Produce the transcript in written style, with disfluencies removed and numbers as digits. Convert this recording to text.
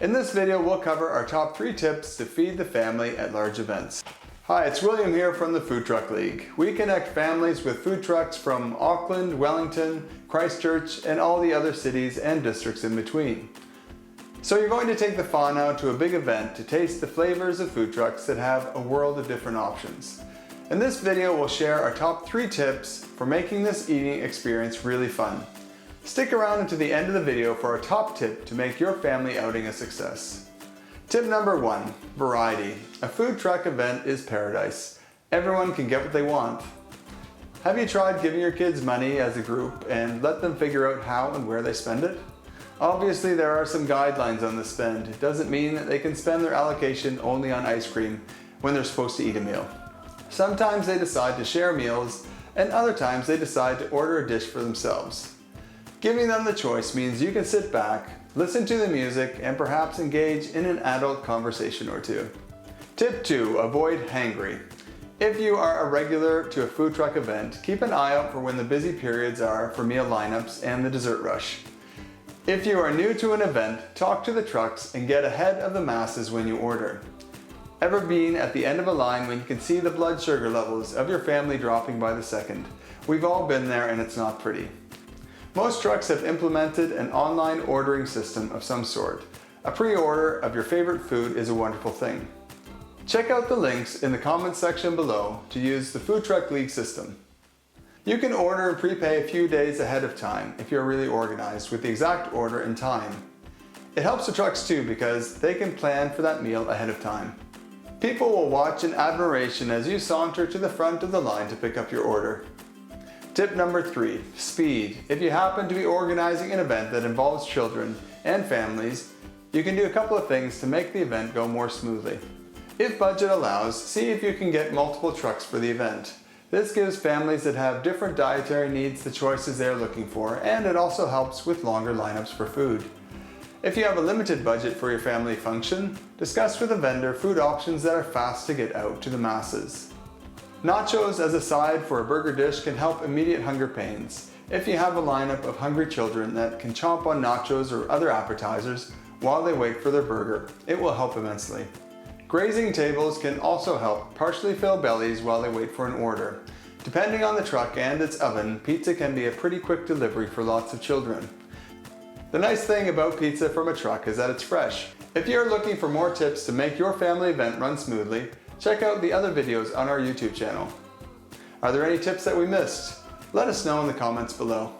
In this video, we'll cover our top 3 tips to feed the family at large events. Hi, it's William here from the Food Truck League. We connect families with food trucks from Auckland, Wellington, Christchurch, and all the other cities and districts in between. So you're going to take the Whānau to a big event to taste the flavors of food trucks that have a world of different options. In this video, we'll share our top 3 tips for making this eating experience really fun. Stick around until the end of the video for our top tip to make your family outing a success. Tip number 1, variety. A food truck event is paradise. Everyone can get what they want. Have you tried giving your kids money as a group and let them figure out how and where they spend it? Obviously, there are some guidelines on the spend. It doesn't mean that they can spend their allocation only on ice cream when they're supposed to eat a meal. Sometimes they decide to share meals, and other times they decide to order a dish for themselves. Giving them the choice means you can sit back, listen to the music, and perhaps engage in an adult conversation or two. Tip 2, avoid hangry. If you are a regular to a food truck event, keep an eye out for when the busy periods are for meal lineups and the dessert rush. If you are new to an event, talk to the trucks and get ahead of the masses when you order. Ever been at the end of a line when you can see the blood sugar levels of your family dropping by the second? We've all been there and it's not pretty. Most trucks have implemented an online ordering system of some sort. A pre-order of your favorite food is a wonderful thing. Check out the links in the comments section below to use the Food Truck League system. You can order and prepay a few days ahead of time if you're really organized with the exact order and time. It helps the trucks too because they can plan for that meal ahead of time. People will watch in admiration as you saunter to the front of the line to pick up your order. Tip number 3, speed. If you happen to be organizing an event that involves children and families, you can do a couple of things to make the event go more smoothly. If budget allows, see if you can get multiple trucks for the event. This gives families that have different dietary needs the choices they're looking for, and it also helps with longer lineups for food. If you have a limited budget for your family function, discuss with a vendor food options that are fast to get out to the masses. Nachos as a side for a burger dish can help immediate hunger pains. If you have a lineup of hungry children that can chomp on nachos or other appetizers while they wait for their burger, it will help immensely. Grazing tables can also help partially fill bellies while they wait for an order. Depending on the truck and its oven, pizza can be a pretty quick delivery for lots of children. The nice thing about pizza from a truck is that it's fresh. If you're looking for more tips to make your family event run smoothly, check out the other videos on our YouTube channel. Are there any tips that we missed? Let us know in the comments below.